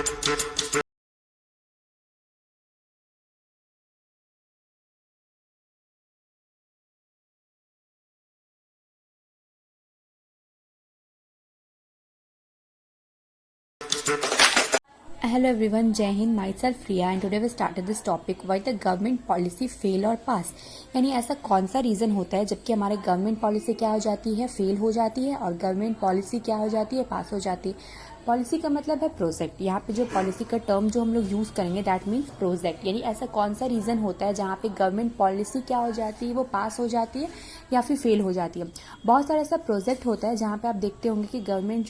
Hello everyone, जय हिंद। Myself Priya and today we started this topic why the government policy fail और pass. यानी ऐसा कौन सा रीज़न होता है जबकि हमारे गवर्नमेंट पॉलिसी क्या हो जाती है, फेल हो जाती है, और गवर्नमेंट पॉलिसी क्या हो जाती है, पास हो जाती है। पॉलिसी का मतलब है प्रोजेक्ट। यहाँ पे जो पॉलिसी का टर्म जो हम लोग यूज़ करेंगे दैट मीन्स प्रोजेक्ट। यानी ऐसा कौन सा रीज़न होता है जहाँ पे गवर्नमेंट पॉलिसी क्या हो जाती है, वो पास हो जाती है या फिर फेल हो जाती है। बहुत सारा ऐसा प्रोजेक्ट होता है जहाँ पे आप देखते होंगे कि गवर्नमेंट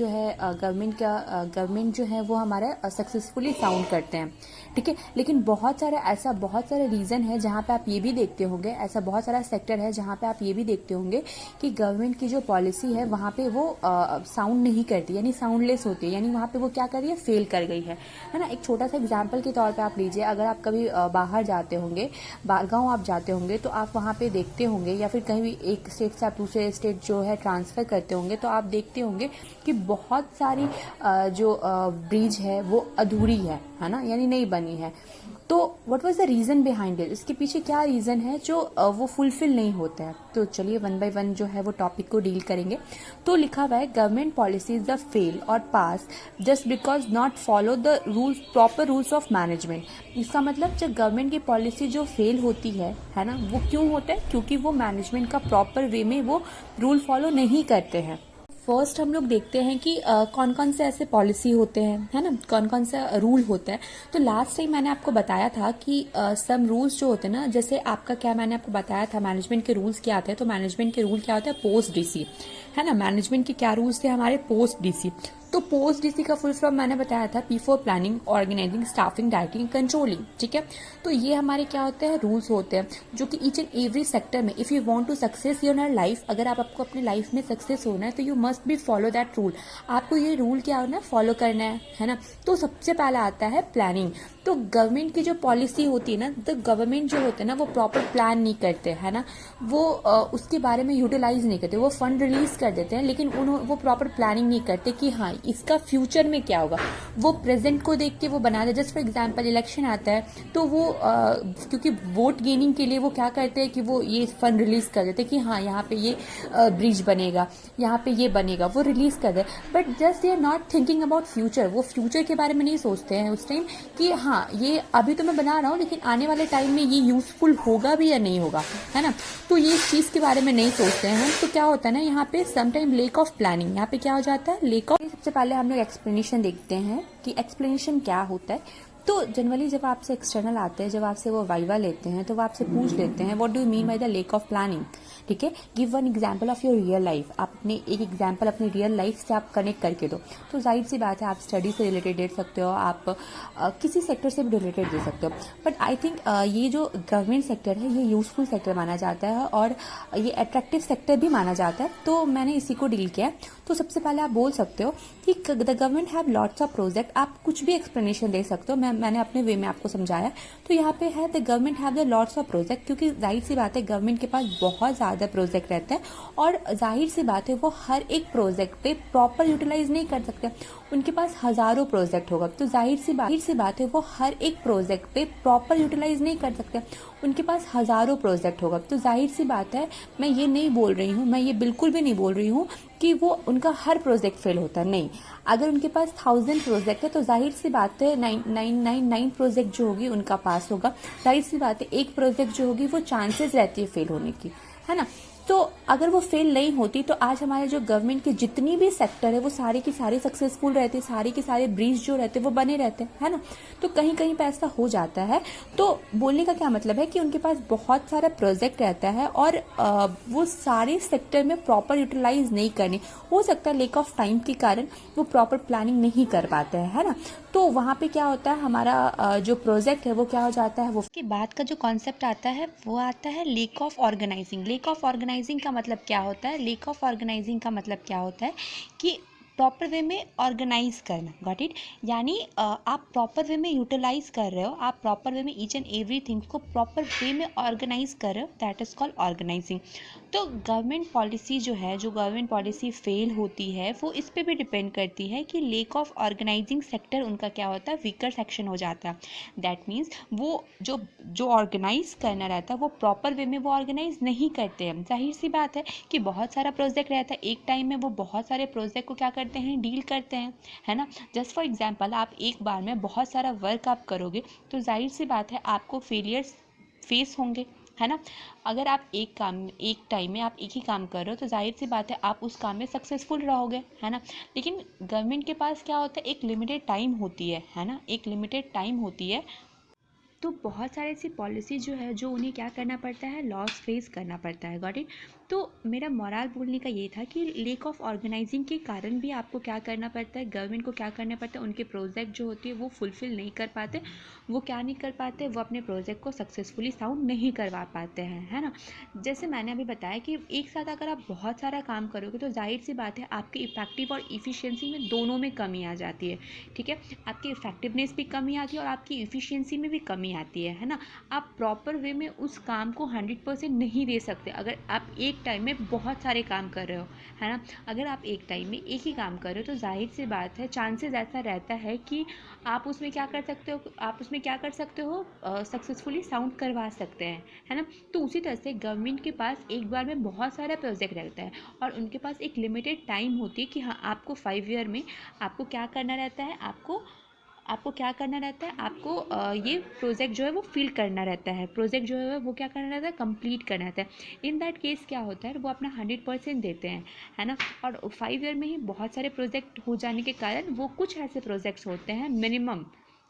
जो है वो हमारा सक्सेसफुली साउंड करते हैं, ठीक है। लेकिन बहुत सारे रीज़न है जहाँ पे आप ये भी देखते होंगे, ऐसा बहुत सारा सेक्टर है जहाँ पे आप ये भी देखते होंगे कि गवर्नमेंट की जो पॉलिसी है वहाँ पे वो साउंड नहीं करती, यानी साउंडलेस होती है, यानी वहाँ पे वो क्या कर रही है, फेल कर गई है ना। एक छोटा सा एग्जाम्पल के तौर पे आप लीजिए, अगर आप कभी बाहर जाते होंगे, गाँव आप जाते होंगे, तो आप वहाँ पे देखते होंगे, या फिर कहीं भी एक स्टेट से आप दूसरे स्टेट जो है ट्रांसफ़र करते होंगे, तो आप देखते होंगे कि बहुत सारी जो ब्रिज है वो अधूरी है ना, यानी नहीं बनी है। तो what was the reason behind it, इसके पीछे क्या रीज़न है जो वो फुलफिल नहीं होता है। तो चलिए वन बाय वन जो है वो टॉपिक को डील करेंगे। तो लिखा हुआ है गवर्नमेंट पॉलिसीज द फेल और pass just because not follow the rules, proper rules of management. इसका मतलब जब गवर्नमेंट की पॉलिसी जो फेल होती है ना, वो क्यों होता है, क्योंकि वो मैनेजमेंट का प्रॉपर वे में वो रूल फॉलो नहीं करते हैं। फर्स्ट हम लोग देखते हैं कि कौन कौन से ऐसे पॉलिसी होते हैं, है ना, कौन कौन सा रूल होता है। तो लास्ट टाइम मैंने आपको बताया था कि सम रूल्स जो होते हैं ना, जैसे आपका क्या मैंने आपको बताया था मैनेजमेंट के रूल्स क्या आते हैं। तो मैनेजमेंट के रूल क्या होता है, पोस्ट डीसी, है ना। मैनेजमेंट के क्या रूल्स थे हमारे, पोस्ट डीसी। तो पोस्ट डीसी का फुल फॉर्म मैंने बताया था, P for planning, organizing, staffing, directing, controlling, ठीक है। तो ये हमारे क्या होते हैं, रूल्स होते हैं जो कि ईच एंड एवरी सेक्टर में if you want to success your life, अगर आपको अपनी लाइफ में सक्सेस होना है तो you must be follow that rule. आपको ये रूल क्या होना है, फॉलो करना है ना। तो सबसे पहला आता है प्लानिंग। तो गवर्नमेंट की जो पॉलिसी होती है ना, तो गवर्नमेंट जो होते हैं ना वो प्रॉपर प्लान नहीं करते, है ना। वो उसके बारे में यूटिलाइज नहीं करते, वो फंड रिलीज कर देते हैं, लेकिन वो प्रॉपर प्लानिंग नहीं करते कि हाँ इसका फ्यूचर में क्या होगा। वो प्रेजेंट को देख के वो बना दे। जस्ट फॉर एग्जाम्पल इलेक्शन आता है तो वो क्योंकि वोट गेनिंग के लिए वो क्या करते हैं कि वो ये फंड रिलीज कर देते हैं कि हाँ यहाँ पे ये ब्रिज बनेगा, यहाँ पे ये बनेगा, वो रिलीज कर दे। But just they are not thinking about future. वो फ्यूचर के बारे में नहीं सोचते हैं उस टाइम कि हाँ ये अभी तो मैं बना रहा हूँ लेकिन आने वाले टाइम में ये यूजफुल होगा भी या नहीं होगा, है ना। तो ये इस चीज़ के बारे में नहीं सोचते हैं। तो क्या होता है ना, यहाँ पे समटाइम लेक ऑफ प्लानिंग, यहाँ पे क्या हो जाता है, लेक ऑफ। सबसे पहले हम लोग एक्सप्लेनेशन देखते हैं कि एक्सप्लेनेशन क्या होता है। तो जनरली जब आपसे एक्सटर्नल आते हैं, जब आपसे वो वाइवा लेते हैं, तो वो आपसे पूछ लेते हैं what do you mean by the lake of planning, ठीक है। Give one example of your real life. आप अपने एक एग्जांपल अपनी रियल लाइफ से आप कनेक्ट करके दो। तो जाहिर सी बात है आप स्टडी से रिलेटेड दे सकते हो, आप किसी सेक्टर से भी रिलेटेड दे सकते हो। बट आई थिंक ये जो गवर्नमेंट सेक्टर है ये यूजफुल सेक्टर माना जाता है और ये अट्रैक्टिव सेक्टर भी माना जाता है, तो मैंने इसी को डील किया। तो सबसे पहले आप बोल सकते हो कि the government have lots of project. आप कुछ भी एक्सप्लेनेशन दे सकते हो, मैंने अपने वे में आपको समझाया। तो यहाँ पे है the government have the lots of project, क्योंकि जाहिर सी बात है गवर्नमेंट के पास बहुत ज़्यादा प्रोजेक्ट रहता है और जाहिर सी बात है वो हर एक प्रोजेक्ट पे प्रॉपर यूटिलाइज नहीं कर सकते। उनके पास हज़ारों प्रोजेक्ट होगा, तो जाहिर सी बात है वो हर एक प्रोजेक्ट पे प्रॉपर यूटिलाइज नहीं कर सकते। उनके पास हज़ारों प्रोजेक्ट होगा, तो जाहिर सी बात है मैं ये नहीं बोल रही हूँ, मैं ये बिल्कुल भी नहीं बोल रही हूँ कि वो उनका हर प्रोजेक्ट फेल होता है, नहीं। अगर उनके पास 1000 प्रोजेक्ट है तो जाहिर सी बात है 999 प्रोजेक्ट जो होगी उनका पास होगा। जाहिर सी बात है एक प्रोजेक्ट जो होगी वो चांसेस रहती है फेल होने की, है ना। तो अगर वो फेल नहीं होती तो आज हमारे जो गवर्नमेंट के जितनी भी सेक्टर है वो सारे के सारे सक्सेसफुल रहते, सारे के सारे ब्रिज जो रहते वो बने रहते, है ना। तो कहीं कहीं पे ऐसा हो जाता है। तो बोलने का क्या मतलब है कि उनके पास बहुत सारा प्रोजेक्ट रहता है और वो सारे सेक्टर में प्रॉपर यूटिलाइज नहीं करने, हो सकता है लेक ऑफ टाइम के कारण वो प्रॉपर प्लानिंग नहीं कर पाते हैं, है ना। तो वहाँ पे क्या होता है, हमारा जो प्रोजेक्ट है वो क्या हो जाता है, वो उसके बाद का जो कॉन्सेप्ट आता है वो आता है lack of organizing. Lack of organizing का मतलब क्या होता है, लेक ऑफ ऑर्गेनाइजिंग का मतलब क्या होता है कि प्रॉपर वे में ऑर्गेनाइज करना, गॉट इट। यानी आप प्रॉपर वे में यूटिलाइज कर रहे हो, आप प्रॉपर वे में ईच एंड एवरीथिंग को प्रॉपर वे में ऑर्गेनाइज कर रहे हो, दैट इज़ कॉल्ड ऑर्गेनाइजिंग। तो गवर्नमेंट पॉलिसी जो है, जो गवर्नमेंट पॉलिसी फेल होती है वो इस पे भी डिपेंड करती है कि लेक ऑफ ऑर्गेनाइजिंग सेक्टर उनका क्या होता है, वीकर सेक्शन हो जाता है। दैट मीन्स वो जो ऑर्गेनाइज करना रहता है वो प्रॉपर वे में वो ऑर्गेनाइज नहीं करते हैं। जाहिर सी बात है कि बहुत सारा प्रोजेक्ट रहता है, एक टाइम में वो बहुत सारे प्रोजेक्ट को क्या करते हैं, डील करते हैं, है ना। जस्ट फॉर एग्जांपल, आप एक बार में बहुत सारा वर्क आप करोगे तो जाहिर सी बात है आपको फेलियर्स फेस होंगे, है ना। अगर आप एक टाइम में आप एक ही काम कर रहे हो तो जाहिर सी बात है आप उस काम में सक्सेसफुल रहोगे, है ना। लेकिन गवर्नमेंट के पास क्या होता है, एक लिमिटेड टाइम होती है ना, एक लिमिटेड टाइम होती है। तो बहुत सारे ऐसी पॉलिसी जो है जो उन्हें क्या करना पड़ता है, लॉस फेस करना पड़ता है, गॉट इट। तो मेरा मोरल बोलने का ये था कि लेक ऑफ ऑर्गेनाइजिंग के कारण भी आपको क्या करना पड़ता है, गवर्नमेंट को क्या करना पड़ता है, उनके प्रोजेक्ट जो होती है वो फुलफिल नहीं कर पाते, वो क्या नहीं कर पाते, वो अपने प्रोजेक्ट को सक्सेसफुली साउंड नहीं करवा पाते हैं, है ना। जैसे मैंने अभी बताया कि एक साथ अगर आप बहुत सारा काम करोगे तो जाहिर सी बात है आपकी इफेक्टिव और इफ़िशियंसी में दोनों में कमी आ जाती है, ठीक है। आपकी इफेक्टिवनेस भी कमी आती है और आपकी इफ़िशियंसी में भी कमी आती है ना। आप प्रॉपर वे में उस काम को 100% नहीं दे सकते अगर आप एक टाइम में बहुत सारे काम कर रहे हो, है ना। अगर आप एक टाइम में एक ही काम कर रहे हो तो जाहिर सी बात है चांसेस ऐसा रहता है कि आप उसमें क्या कर सकते हो, सक्सेसफुली साउंड करवा सकते हैं, है ना। तो उसी तरह से गवर्नमेंट के पास एक बार में बहुत सारा प्रोजेक्ट रहता है और उनके पास एक लिमिटेड टाइम होती है कि हाँ आपको 5 ईयर में आपको क्या करना रहता है, आपको क्या करना रहता है, आपको ये प्रोजेक्ट जो है वो फिल करना रहता है, प्रोजेक्ट जो है वो क्या करना रहता है, कंप्लीट करना रहता है। इन दैट केस क्या होता है, वो अपना 100% देते हैं, है ना। और 5 ईयर में ही बहुत सारे प्रोजेक्ट हो जाने के कारण वो कुछ ऐसे प्रोजेक्ट्स होते हैं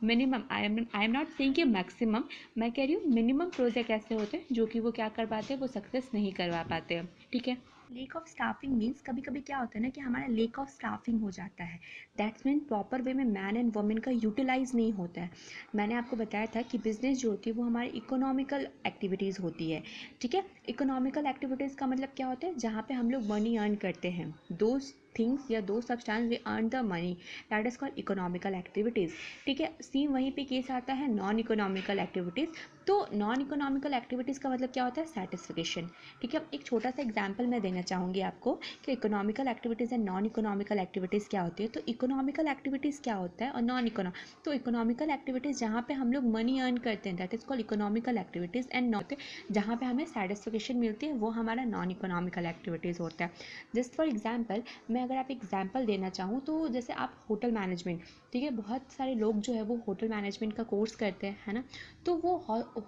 minimum I am not saying कि मैक्सिमम, मैं कह रही हूँ मिनिमम प्रोजेक्ट ऐसे होते हैं जो कि वो क्या कर पाते हैं, वो सक्सेस नहीं करवा पाते हैं, ठीक है। लेक ऑफ स्टाफिंग मीन्स कभी कभी क्या होता है ना कि हमारा लेक ऑफ स्टाफिंग हो जाता है, दैट्स मीन प्रॉपर वे में मैन एंड वुमेन का यूटिलाइज नहीं होता है। मैंने आपको बताया था कि बिजनेस जो होती है वो हमारी इकोनॉमिकल एक्टिविटीज़ होती है, ठीक है। इकोनॉमिकल एक्टिविटीज़ का मतलब क्या होता है, जहाँ पे हम लोग मनी अर्न करते हैं, दो थिंग्स या दो substance we earn the money, that is called economical activities, ठीक है। सेम वहीं पे केस आता है नॉन इकोनॉमिकल एक्टिविटीज़। तो नॉन इकोनॉमिकल एक्टिविटीज़ का मतलब क्या होता है, सेटिस्फिकेशन, ठीक है। एक छोटा सा एग्जांपल मैं देना चाहूँगी आपको कि economical activities and non economical activities क्या होती है। तो इकोनॉमिकल एक्टिविटीज़ क्या होता है और नॉन इकोनॉमिक, तो इकोनॉमिकल एक्टिविटीज़ जहाँ पे हम लोग मनी अर्न करते हैं that is called economical activities, and not जहाँ पे हमें सेटिस्फिकेशन मिलती है वो हमारा नॉन इकोनॉमिकल एक्टिविटीज़ होता है। जस्ट फॉर एग्जाम्पल, मैं अगर आप एग्जाम्पल देना चाहूँ तो जैसे आप होटल मैनेजमेंट, ठीक है, बहुत सारे लोग जो है वो होटल मैनेजमेंट का कोर्स करते हैं, है ना। तो वो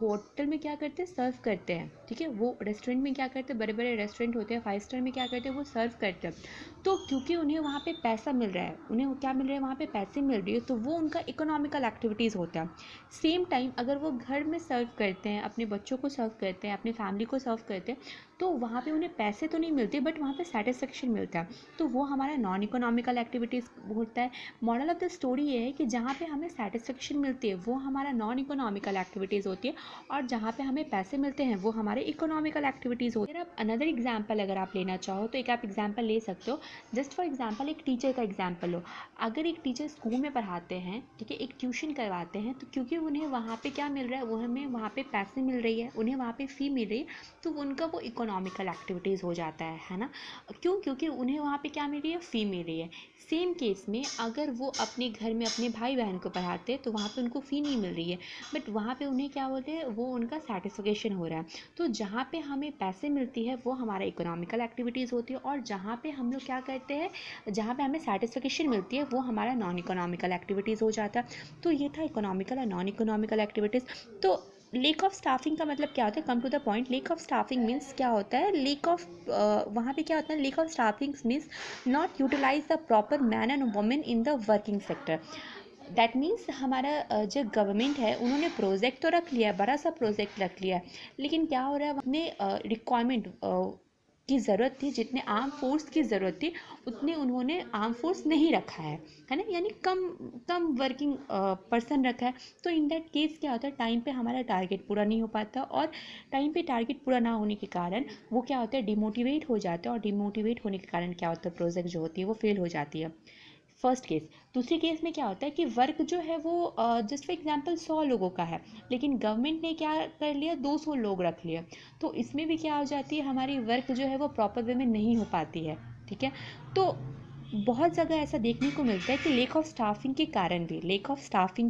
होटल में क्या करते हैं, सर्व करते हैं, ठीक है। वो रेस्टोरेंट में क्या करते हैं, बड़े बड़े रेस्टोरेंट होते हैं 5 स्टार में क्या करते हैं, वो सर्व करते हैं। तो क्योंकि उन्हें वहाँ पे पैसा मिल रहा है, उन्हें क्या मिल रहा है, वहाँ पे पैसे मिल रही है, तो वो उनका इकोनॉमिकल एक्टिविटीज़ होता है। सेम टाइम अगर वो घर में सर्व करते हैं, अपने बच्चों को सर्व करते हैं, अपनी फैमिली को सर्व करते हैं, तो वहाँ पे उन्हें पैसे तो नहीं मिलते बट वहाँ पे सेटिस्फेक्शन मिलता है, तो वो हमारा नॉन इकोनॉमिकल एक्टिविटीज़ होता है। मॉरल ऑफ द स्टोरी ये है कि जहाँ पे हमें सेटिस्फेक्शन मिलती है वो हमारा नॉन इकोनॉमिकल एक्टिविटीज़ होती है और जहाँ पे हमें पैसे मिलते हैं वो हमारे इकोनॉमिकल एक्टिविटीज़ होती है। अगर आप अनदर एग्जाम्पल अगर आप लेना चाहो तो एक आप एग्जाम्पल ले सकते हो। जस्ट फॉर एग्जाम्पल एक टीचर का एग्जाम्पल लो। अगर एक टीचर स्कूल में पढ़ाते हैं, ठीक है, एक ट्यूशन करवाते हैं, तो क्योंकि उन्हें वहाँ पे क्या मिल रहा है, वो हमें वहाँ पे पैसे मिल रही है, उन्हें वहाँ पे फ़ी मिल रही है, तो उनका वो इकोनॉमिकल एक्टिविटीज़ हो जाता है ना। क्यों, क्योंकि उन्हें वहाँ पे क्या मिल रही है, फ़ी मिल रही है। सेम केस में अगर वो अपने घर में अपने भाई बहन को पढ़ाते हैं तो वहाँ पे उनको फ़ी नहीं मिल रही है बट वहाँ पे उन्हें क्या बोलते हैं, वो उनका सेटिस्फिकेशन हो रहा है। तो जहाँ पे हमें पैसे मिलती है वो हमारा इकोनॉमिकल एक्टिविटीज़ होती है और जहाँ पे हम लोग क्या करते हैं, जहाँ पे हमें सेटिस्फिकेशन मिलती है वो हमारा नॉन इकोनॉमिकल एक्टिविटीज़ हो जाता है। तो ये था इकोनॉमिकल और नॉन इकोनॉमिकल एक्टिविटीज़। तो लेक ऑफ स्टाफिंग का मतलब क्या होता है, come to the point, lack of staffing means क्या होता है, लेक ऑफ वहाँ पे क्या होता है, lack of staffing means not utilize the proper man and women in the working sector. That means हमारा जो गवर्नमेंट है उन्होंने प्रोजेक्ट तो रख लिया है, बड़ा सा प्रोजेक्ट रख लिया है, लेकिन क्या हो रहा है, अपने रिक्वायरमेंट की ज़रूरत थी, जितने आर्म फोर्स की ज़रूरत थी, उतने उन्होंने आर्म फोर्स नहीं रखा है ना, यानी कम कम वर्किंग पर्सन रखा है। तो इन दैट केस क्या होता है, टाइम पे हमारा टारगेट पूरा नहीं हो पाता, और टाइम पे टारगेट पूरा ना होने के कारण वो क्या होता है, डिमोटिवेट हो जाता है, और डिमोटिवेट होने के कारण क्या होता है, प्रोजेक्ट जो होती है वो फेल हो जाती है। First case. दूसरी केस में क्या होता है कि वर्क जो है वो जस्ट फॉर एग्जांपल 100 लोगों का है, लेकिन गवर्नमेंट ने क्या कर लिया, 200 लोग रख लिया। तो इसमें भी क्या हो जाती है, हमारी वर्क जो है वो प्रॉपर वे में नहीं हो पाती है। ठीक है, तो बहुत जगह ऐसा देखने को मिलता है कि लेक ऑफ स्टाफिंग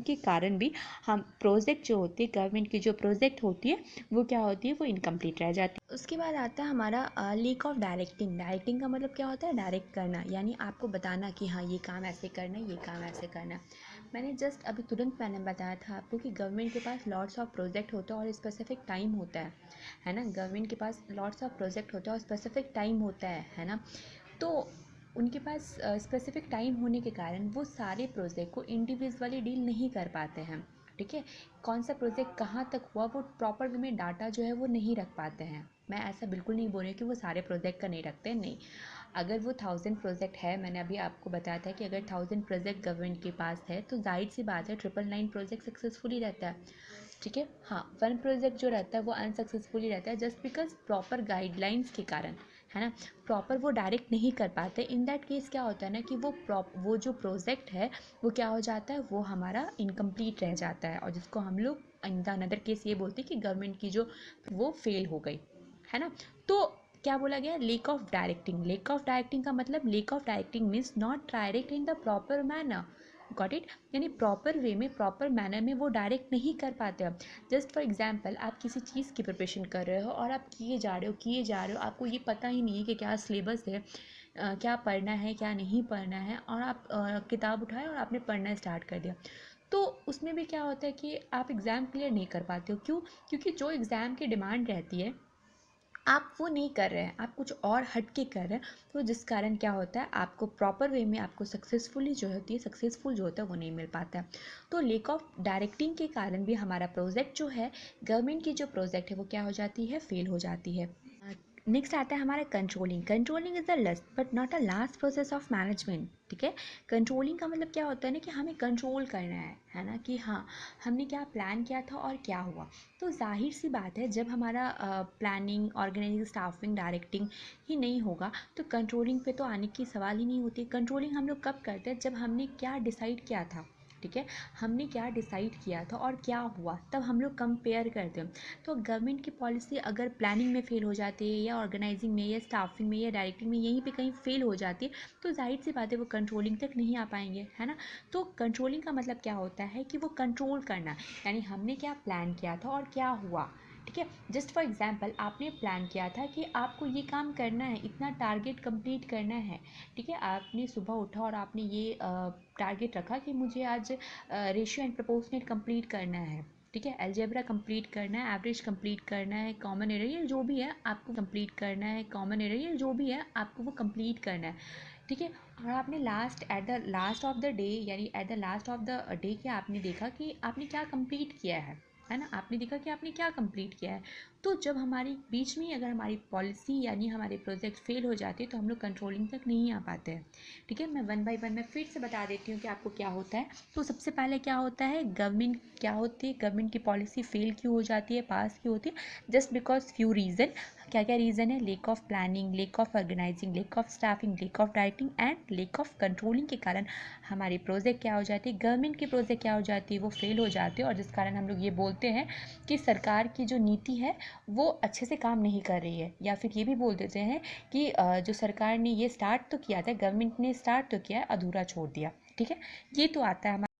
के कारण भी हम प्रोजेक्ट जो होते हैं, गवर्नमेंट की जो प्रोजेक्ट होती है वो क्या होती है, वो इनकम्प्लीट रह जाती है। उसके बाद आता है हमारा लेक ऑफ डायरेक्टिंग। डायरेक्टिंग का मतलब क्या होता है, डायरेक्ट करना, यानी आपको बताना कि हाँ ये काम ऐसे करना है, ये काम ऐसे करना है। मैंने जस्ट अभी तुरंत मैंने बताया था आपको कि गवर्नमेंट के पास लॉट्स ऑफ प्रोजेक्ट होता है और स्पेसिफिक टाइम होता है ना। गवर्नमेंट के पास लॉट्स ऑफ प्रोजेक्ट होता है और स्पेसिफिक टाइम होता है ना। तो उनके पास स्पेसिफिक टाइम होने के कारण वो सारे प्रोजेक्ट को इंडिविजुअली डील नहीं कर पाते हैं। ठीक है, कौन सा प्रोजेक्ट कहाँ तक हुआ वो प्रॉपर वे में डाटा जो है वो नहीं रख पाते हैं। मैं ऐसा बिल्कुल नहीं बोल रही हूँ कि वो सारे प्रोजेक्ट का नहीं रखते हैं, नहीं। अगर वो 1000 प्रोजेक्ट है, मैंने अभी आपको बताया था कि अगर 1000 प्रोजेक्ट गवर्नमेंट के पास है तो जाहिर सी बात है 999 प्रोजेक्ट सक्सेसफुली रहता है। ठीक है, हाँ, वन प्रोजेक्ट जो रहता है वो अनसक्सेसफुली रहता है, जस्ट बिकॉज प्रॉपर गाइडलाइंस के कारण, है ना। प्रॉपर वो डायरेक्ट नहीं कर पाते। इन दैट केस क्या होता है ना कि वो जो प्रोजेक्ट है वो क्या हो जाता है, वो हमारा इनकम्प्लीट रह जाता है, और जिसको हम लोग इन द अनदर केस ये बोलते हैं कि गवर्नमेंट की जो वो फेल हो गई, है ना। तो क्या बोला गया, lake of directing. Lake of directing का मतलब, lake of directing means not direct in the proper manner. Got it, यानी प्रॉपर वे में, प्रॉपर मैनर में वो डायरेक्ट नहीं कर पाते आप। जस्ट फॉर एग्जांपल, आप किसी चीज़ की प्रिपरेशन कर रहे हो और आप किए जा रहे हो, आपको ये पता ही नहीं है कि क्या सिलेबस है, क्या पढ़ना है क्या नहीं पढ़ना है, और आप किताब उठाए और आपने पढ़ना स्टार्ट कर दिया। तो उसमें भी क्या होता है कि आप एग्ज़ाम क्लियर नहीं कर पाते हो। क्यों? क्योंकि जो एग्ज़ाम की डिमांड रहती है आप वो नहीं कर रहे हैं, आप कुछ और हट के कर रहे हैं। तो जिस कारण क्या होता है, आपको प्रॉपर वे में आपको सक्सेसफुल जो होता है वो नहीं मिल पाता है। तो लेक ऑफ डायरेक्टिंग के कारण भी हमारा प्रोजेक्ट जो है, गवर्नमेंट की जो प्रोजेक्ट है वो क्या हो जाती है, फेल हो जाती है। नेक्स्ट आता है हमारा controlling. Controlling is the last but not a last process of management. ठीक है, कंट्रोलिंग का मतलब क्या होता है ना कि हमें कंट्रोल करना है ना, कि हाँ हमने क्या प्लान किया था और क्या हुआ। तो जाहिर सी बात है, जब हमारा प्लानिंग, ऑर्गेनाइजिंग, स्टाफिंग, डायरेक्टिंग ही नहीं होगा तो कंट्रोलिंग पे तो आने की सवाल ही नहीं होती। कंट्रोलिंग हम लोग कब करते हैं, जब हमने क्या डिसाइड किया था, ठीक है, हमने क्या डिसाइड किया था और क्या हुआ, तब हम लोग कंपेयर करते हैं। तो गवर्नमेंट की पॉलिसी अगर प्लानिंग में फ़ेल हो जाती है, या ऑर्गेनाइजिंग में, या स्टाफिंग में, या डायरेक्टिंग में, यहीं पे कहीं फ़ेल हो जाती है, तो जाहिर सी बात है वो कंट्रोलिंग तक नहीं आ पाएंगे, है ना। तो कंट्रोलिंग का मतलब क्या होता है कि वो कंट्रोल करना, यानी हमने क्या प्लान किया था और क्या हुआ। ठीक है, जस्ट फॉर एग्जांपल, आपने प्लान किया था कि आपको ये काम करना है, इतना टारगेट कंप्लीट करना है। ठीक है, आपने सुबह उठा और आपने ये टारगेट रखा कि मुझे आज रेशियो एंड प्रोपोर्शनेट कंप्लीट करना है। ठीक है, अलजेब्रा कंप्लीट करना है, एवरेज कंप्लीट करना है, कॉमन एरर, ये जो भी है आपको कंप्लीट करना है, कॉमन एरर, ये जो भी है आपको वो कंप्लीट करना है। ठीक है, और आपने at the last of the day, यानी at the last of the day क्या आपने देखा कि आपने क्या कंप्लीट किया है ना, आपने देखा कि आपने क्या कंप्लीट किया है। तो जब हमारी बीच में अगर हमारी पॉलिसी यानी हमारे प्रोजेक्ट फेल हो जाते हैं तो हम लोग कंट्रोलिंग तक नहीं आ पाते हैं। ठीक है, मैं वन बाय वन मैं फिर से बता देती हूँ कि आपको क्या होता है। तो सबसे पहले क्या होता है, गवर्नमेंट क्या होती है, गवर्नमेंट की पॉलिसी फेल क्यों हो जाती है, पास क्यों होती है, जस्ट बिकॉज फ्यू रीज़न। क्या क्या रीज़न है, lack of planning, lack of organizing, lack of staffing, lack of directing and lack of controlling के कारण हमारी प्रोजेक्ट क्या हो जाती है, गवर्नमेंट की प्रोजेक्ट क्या हो जाती है, वो फेल हो जाती है। और जिस कारण हम लोग ये बोलते हैं कि सरकार की जो नीति है वो अच्छे से काम नहीं कर रही है, या फिर ये भी बोल देते हैं कि जो सरकार ने ये स्टार्ट तो किया था, गवर्नमेंट ने स्टार्ट तो किया है, अधूरा छोड़ दिया। ठीक है, ये तो आता है हमारा